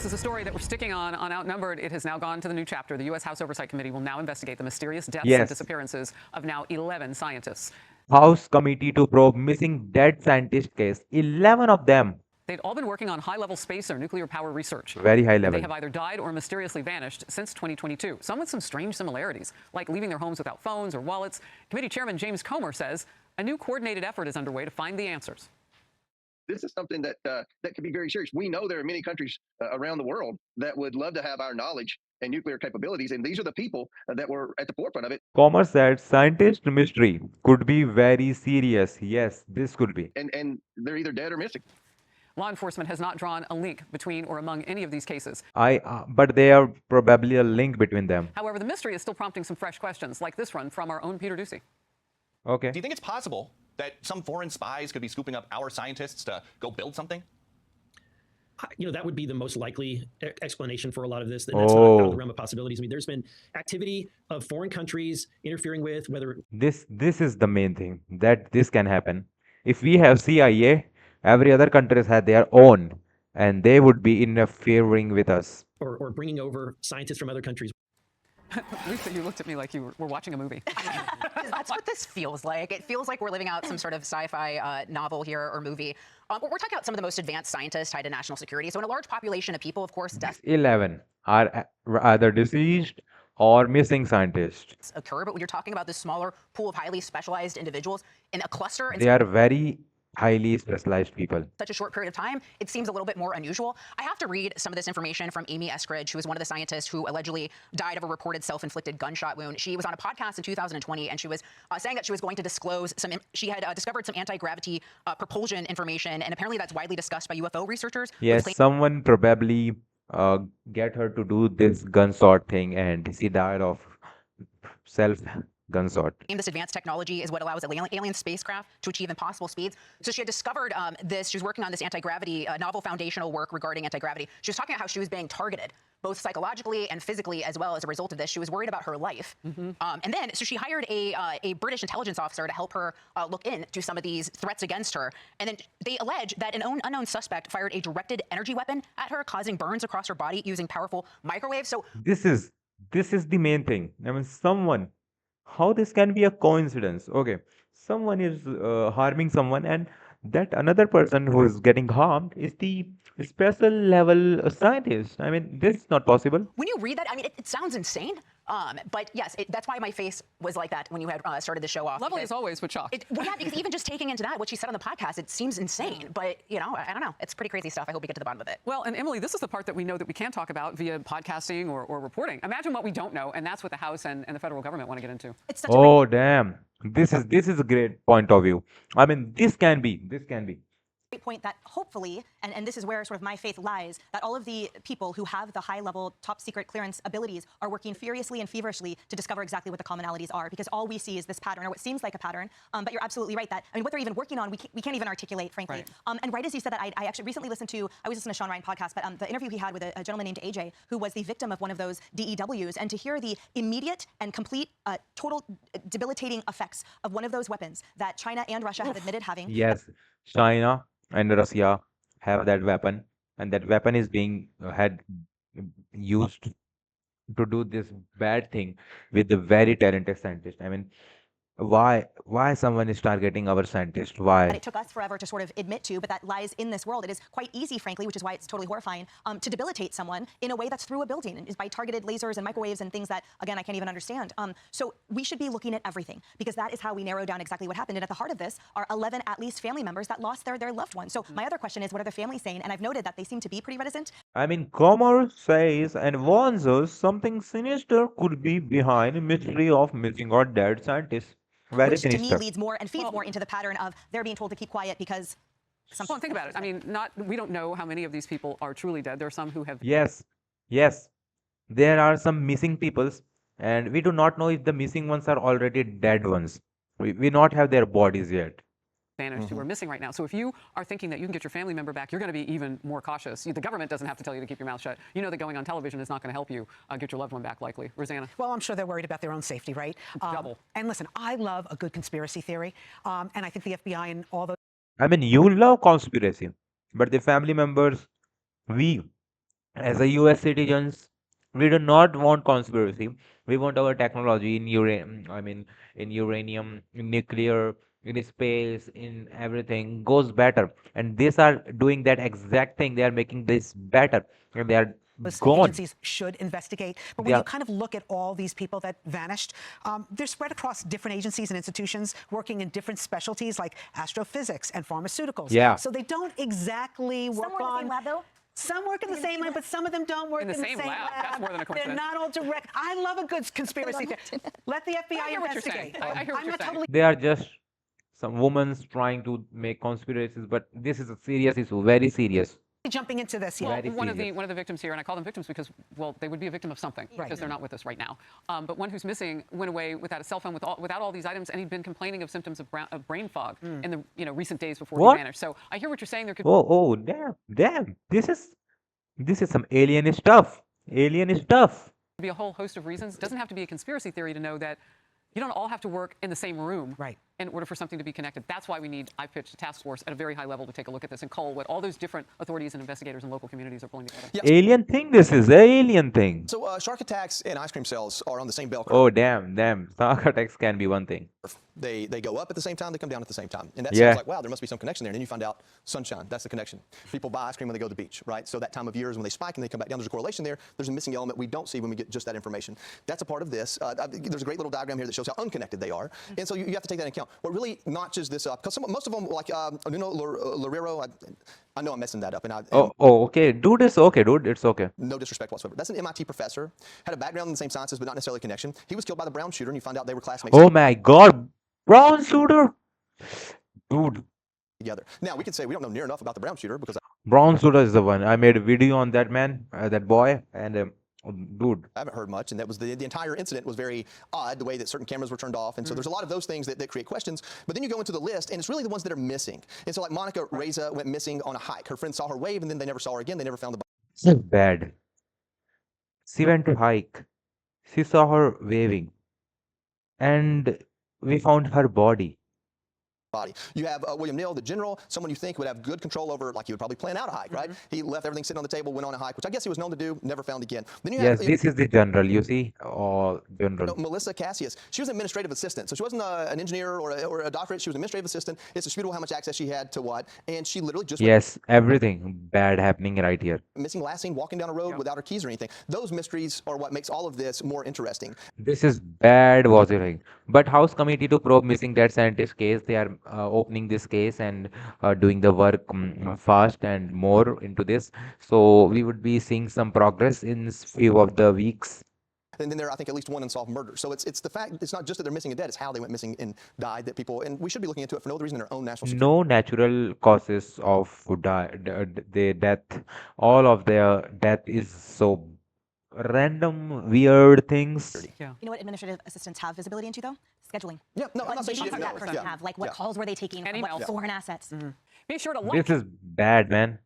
This is a story that we're sticking on Outnumbered. It has now gone to the new chapter. The U.S. House Oversight Committee will now investigate the mysterious deaths and Yes, disappearances of now 11 scientists. House Committee to probe missing dead scientist case. 11 of them. They'd all been working on high-level space or nuclear power research. Very high They level. have either died or mysteriously vanished since 2022, some with some strange similarities, like leaving their homes without phones or wallets. Committee Chairman James Comer says a new coordinated effort is underway to find the answers. This is something that could be very serious. We know there are many countries around the world that would love to have our knowledge and nuclear capabilities, and these are the people that were at the forefront of it. Comer said scientist mystery could be very serious. Yes, this could be. And they're either dead or missing. Law enforcement has not drawn a link between or among any of these cases. But there are probably a link between them. However, the mystery is still prompting some fresh questions, like this one from our own Peter Ducey. Okay. Do you think it's possible that some foreign spies could be scooping up our scientists to go build something? That would be the most likely explanation for a lot of this. That's not out of the realm of possibilities. I mean, there's been activity of foreign countries interfering with whether This is the main thing that this can happen. If we have CIA, every other countries had their own, and they would be interfering with us. or bringing over scientists from other countries. Lisa, you looked at me like you were watching a movie. That's what this feels like. It feels like we're living out some sort of sci-fi novel here or movie. We're talking about some of the most advanced scientists tied to national security. So in a large population of people, of course, deaths 11 are either deceased or missing scientists. occur. But when you're talking about this smaller pool of highly specialized individuals in a cluster in They are very highly specialized people. such a short period of time, it seems a little bit more unusual. I have to read some of this information from Amy Eskridge, who is one of the scientists who allegedly died of a reported self-inflicted gunshot wound. She was on a podcast in 2020, and she was saying that she was going to disclose she had discovered some anti-gravity propulsion information, and apparently that's widely discussed by UFO researchers. Yes, someone probably get her to do this gunshot thing, and she died of self gunshot. This advanced technology is what allows alien spacecraft to achieve impossible speeds. So she had discovered this. She was working on this anti-gravity, novel foundational work regarding anti-gravity. She was talking about how she was being targeted, both psychologically and physically, as well as a result of this. She was worried about her life. And then, so she hired a British intelligence officer to help her look into some of these threats against her. And then they allege that an unknown suspect fired a directed energy weapon at her, causing burns across her body using powerful microwaves. So This is the main thing. I mean, how this can be a coincidence? Okay, someone is harming someone, and that another person who is getting harmed is the special level scientist. I mean, this is not possible. when you read that, I mean, it sounds insane. But yes, that's why my face was like that when you had started the show off. Lovely as always, but shocked. Well, yeah, because even just taking into that what she said on the podcast, it seems insane. But, I don't know. It's pretty crazy stuff. I hope we get to the bottom of it. Well, and Emily, this is the part that we know that we can talk about via podcasting or reporting. Imagine what we don't know, and that's what the House and the federal government want to get into. It's such Oh, damn. This is a great point of view. I mean, this can be. great point that hopefully, and this is where sort of my faith lies, that all of the people who have the high-level, top-secret clearance abilities are working furiously and feverishly to discover exactly what the commonalities are, because all we see is this pattern, or what seems like a pattern. But you're absolutely right that, I mean, what they're even working on, we can't even articulate, frankly. Right. And right as you said that, I actually recently listened to, I was listening to Sean Ryan podcast, but the interview he had with a gentleman named AJ, who was the victim of one of those DEWs, and to hear the immediate and complete, total debilitating effects of one of those weapons that China and Russia have admitted having. Yes, China and Russia have that weapon, and that weapon is being had used to do this bad thing with the very talented scientist. I mean, why someone is targeting our scientist? That Why? it took us forever to sort of admit to, but that lies in this world. It is quite easy, frankly, which is why it's totally horrifying, to debilitate someone in a way that's through a building, and is by targeted lasers and microwaves and things that, again, I can't even understand. So we should be looking at everything, because that is how we narrow down exactly what happened. And at the heart of this are 11 at least family members that lost their loved ones. So my other question is, what are the families saying? And I've noted that they seem to be pretty reticent. I mean, Comer says and warns us something sinister could be behind mystery of missing or dead scientists. Very Which to me sinister. leads more and feeds more into the pattern of they're being told to keep quiet because Well, think about it. I mean, we don't know how many of these people are truly dead. There are some who have Yes, yes. There are some missing peoples, and we do not know if the missing ones are already dead ones. We not have their bodies yet. vanished who are missing right now. So if you are thinking that you can get your family member back, you're going to be even more cautious. The government doesn't have to tell you to keep your mouth shut. You know that going on television is not going to help you get your loved one back, likely. Rosanna? Well, I'm sure they're worried about their own safety, right? Double. And listen, I love a good conspiracy theory, and I think the FBI and all those I mean, you love conspiracy, but the family members, we As a US citizens, we do not want conspiracy. We want our technology in in uranium, in nuclear, in space, in everything goes better. And these are doing that exact thing. They are making this better, and they are gone. Agencies should investigate. But They when you are, kind of look at all these people that vanished, they're spread across different agencies and institutions working in different specialties like astrophysics and pharmaceuticals. yeah. So they don't exactly work Some work in the on. same lab, though. Some work in the same lab, but some of them don't work In the same lab. That's more than a They're coincidence. not all direct. I love a good conspiracy theory. Let the FBI hear what you're saying. investigate. I hear what I'm you're not saying. totally They are just some women trying to make conspiracies, but this is a serious issue, very serious. jumping into this yet. Well, Very one of serious. the victims here, and I call them victims because, well, they would be a victim of something because they're not with us right now. But one who's missing went away without a cell phone, without all these items, and he'd been complaining of symptoms of brain fog in the recent days before What? he vanished. So I hear what you're saying. There could Oh, damn. This is some alien stuff. Alien stuff. be a whole host of reasons. It doesn't have to be a conspiracy theory to know that you don't all have to work in the same room Right. in order for something to be connected. That's why I've pitched a task force at a very high level to take a look at this and cull what all those different authorities and investigators and local communities are pulling together. Alien thing. This is alien thing. So shark attacks and ice cream sales are on the same bell curve. Oh, damn. Shark attacks can be one thing. They go up at the same time, they come down at the same time. And that Yeah. seems like, wow, there must be some connection there. And then you find out sunshine, that's the connection. People buy ice cream when they go to the beach, right? So that time of year is when they spike and they come back down. There's a correlation there. There's a missing element we don't see when we get just that information. That's a part of this. There's a great little diagram here that shows how unconnected they are. And so you have to take that into account. What really notches this up, because most of them, like Nuno Loureiro, I know I'm messing that up. And Okay. Dude, it's okay, dude. It's okay. no disrespect whatsoever. That's an MIT professor, had a background in the same sciences, but not necessarily a connection. He was killed by the Brown shooter, and you find out they were classmates Oh my God. Brown shooter. Dude, together. Now, we could say we don't know near enough about the Brown shooter because Brown shooter is the one. I made a video on that man, that boy, and dude. I haven't heard much, and that was the entire incident was very odd, the way that certain cameras were turned off, and so there's a lot of those things that create questions. But then you go into the list, and it's really the ones that are missing. And so, like Monica Reza went missing on a hike. Her friends saw her wave, and then they never saw her again. They never found the This is bad. She went to hike. She saw her waving, and we found her body. body. You have William Neal, the general, someone you think would have good control over, like he would probably plan out a hike, right? He left everything sitting on the table, went on a hike, which I guess he was known to do, never found again. Then you Yes, have this is the general, you see? Oh, general. Melissa Cassius. She was an administrative assistant. So she wasn't an engineer or a doctorate. She was an administrative assistant. It's disputable how much access she had to what. And she literally just went Yes, everything bad happening right here. missing last seen walking down a road without her keys or anything. Those mysteries are what makes all of this more interesting. This is bad watching. But House Committee to probe missing dead scientist case, they are opening this case and doing the work fast and more into this. So we would be seeing some progress in few of the weeks. And then there are, I think, at least one unsolved murder. So it's the fact, it's not just that they're missing and dead, it's how they went missing and died that people, and we should be looking into it for no other reason than our own national security. No natural causes of the death. All of their death is so random, weird things. Yeah. You know what administrative assistants have visibility into, though? Scheduling. Yeah, no, I'm What not saying she data didn't does know. that person have? Like, what calls were they taking? And What emails. foreign assets? Be sure to like. This is bad, man.